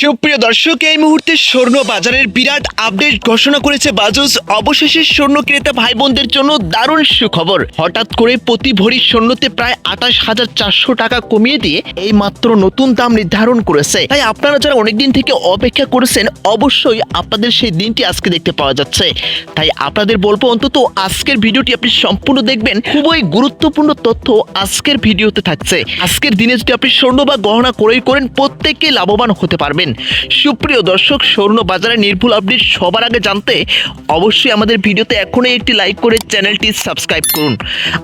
সুপ্রিয় দর্শক, এই মুহূর্তে স্বর্ণ বাজারের বিরাট আপডেট ঘোষণা করেছে বাজাজ। অবশেষে স্বর্ণ ক্রেতা ভাই বোনদের জন্য দারুণ সুখবর। হঠাৎ করে প্রতি ভরি স্বর্ণতে প্রায় 28,400 টাকা কমিয়ে দিয়ে এই মাত্র নতুন দাম নির্ধারণ করেছে। তাই আপনারা যারা অনেকদিন থেকে অপেক্ষা করেছেন, অবশ্যই আপনাদের সেই দিনটি আজকে দেখতে পাওয়া যাচ্ছে। তাই আপনাদের বলবো, অন্তত আজকের ভিডিওটি আপনি সম্পূর্ণ দেখবেন। খুবই গুরুত্বপূর্ণ তথ্য আজকের ভিডিওতে থাকছে। আজকের দিনে যদি আপনি স্বর্ণ বা গহনা ক্রয় করেন, প্রত্যেককে লাভবান হতে পারবেন। সুপ্রিয় দর্শক, স্বর্ণ বাজারে নির্ভুল আপডেট সবার আগে জানতে অবশ্যই আমাদের ভিডিওতে এখনই একটি লাইক করে চ্যানেলটি সাবস্ক্রাইব করুন।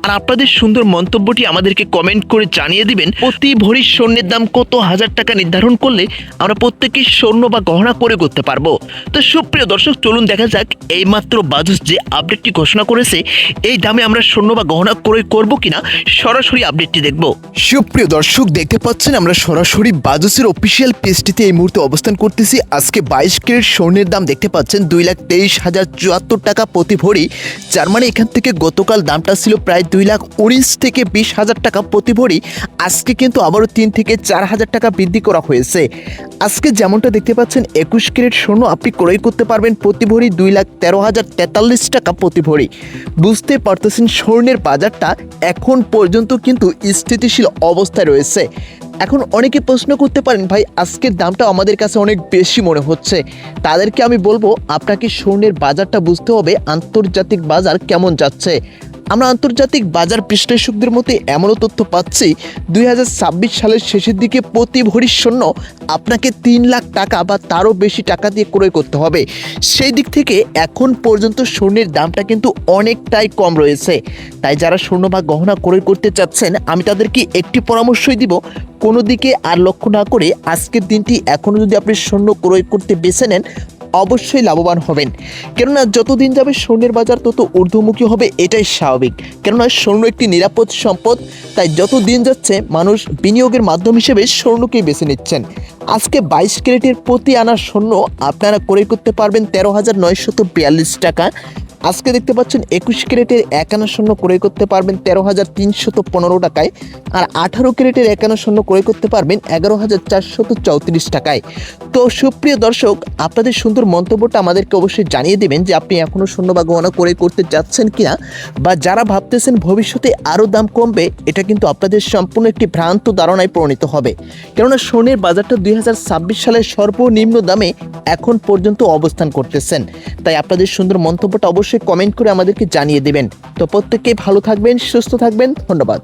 আর আপনাদের সুন্দর মন্তব্যটি আমাদেরকে কমেন্ট করে জানিয়ে দিবেন প্রতি ভরি স্বর্ণের দাম কত হাজার টাকা নির্ধারণ করলে আমরা প্রত্যেকেই স্বর্ণ বা গহনা করে করতে পারবো। তো সুপ্রিয় দর্শক, চলুন দেখা যাক এইমাত্র বাজাজ যে আপডেটটি ঘোষণা করেছে, এই দামে আমরা স্বর্ণ বা গহনা ক্রয় করবো কিনা সরাসরি আপডেটটি দেখব। সুপ্রিয় দর্শক, দেখতে পাচ্ছেন আমরা সরাসরি বাজাজের অফিসিয়াল পেজটিতে এই মুহূর্তে অবস্থান করতেছি। আজকে 22 ক্যারেট স্বর্ণের দাম দেখতে পাচ্ছেন 2,23,074 টাকা প্রতি ভরি। যার মানে এখান থেকে গতকাল দামটা ছিল প্রায় 2,19,000 থেকে 20,000 টাকা প্রতি ভরি। আজকে কিন্তু আবারও 3 থেকে 4,000 টাকা বৃদ্ধি করা হয়েছে। আজকে যেমনটা দেখতে পাচ্ছেন 21 ক্যারেট স্বর্ণ আপনি ক্রয় করতে পারবেন প্রতি ভরি 2,13,043 টাকা প্রতি ভরি। বুঝতে পারতেছেন স্বর্ণের বাজারটা এখন পর্যন্ত কিন্তু স্থিতিশীল অবস্থায় রয়েছে। এখন অনেকে প্রশ্ন করতে পারেন, ভাই আজকের দামটা আমাদের কাছে অনেক বেশি মনে হচ্ছে। তাদেরকে আমি বলবো, আপনাকে স্বর্ণের বাজারটা বুঝতে হবে আন্তর্জাতিক বাজার কেমন যাচ্ছে। আমরা আন্তর্জাতিক বাজার বিশ্লেষকদের মতে এমনও তথ্য পাচ্ছি, 2026 সালের শেষের দিকে প্রতি ভরি স্বর্ণ আপনাকে 3 লাখ টাকা বা তারও বেশি টাকা দিয়ে ক্রয় করতে হবে। সেই দিক থেকে এখন পর্যন্ত স্বর্ণের দামটা কিন্তু অনেকটাই কম রয়েছে। তাই যারা স্বর্ণ বা গহনা ক্রয় করতে চাচ্ছেন, আমি তাদেরকে একটি পরামর্শই দিব, কোনো দিকে আর লক্ষ্য না করে আজকের দিনটি এখনও যদি আপনি স্বর্ণ ক্রয় করতে বেছে নেন, অবশ্যই লাভবান হবেন। কেননা যতদিন যাবে স্বর্ণের বাজার তত ঊর্ধ্বমুখী হবে, এটাই স্বাভাবিক। কেননা স্বর্ণ একটি নিরাপদ সম্পদ। তাই যত দিন যাচ্ছে মানুষ বিনিয়োগের মাধ্যম হিসেবে স্বর্ণকেই বেছে নিচ্ছেন। আজকে 22 ক্যারেটের প্রতি আনা স্বর্ণ আপনারা ক্রয় করতে পারবেন 13,942 টাকা। আজকে দেখতে পাচ্ছেন 21 ক্যারেটের 1 আনা স্বর্ণ ক্রয় করতে পারবেন 13,315 টাকায়। আর 18 ক্যারেটের 1 আনা স্বর্ণ ক্রয় করতে পারবেন 11,434 টাকায়। তো সুপ্রিয় দর্শক, আপনাদের সুন্দর মন্তব্যটা আমাদেরকে অবশ্যই জানিয়ে দেবেন যে আপনি এখনও স্বর্ণ বা গহনা ক্রয় করতে যাচ্ছেন কিনা, বা যারা ভাবতেছেন ভবিষ্যতে আরও দাম কমবে, এটা কিন্তু আপনাদের সম্পূর্ণ একটি ভ্রান্ত ধারণায় পরিণত হবে। কেননা স্বর্ণের বাজারটা 2026 সালের সর্বনিম্ন দামে এখন পর্যন্ত অবস্থান করতেছেন। তাই আপনাদের সুন্দর মন্তব্যটা অবশ্যই কমেন্ট করে আমাদেরকে জানিয়ে দেবেন। তো প্রত্যেকেই ভালো থাকবেন, সুস্থ থাকবেন। ধন্যবাদ।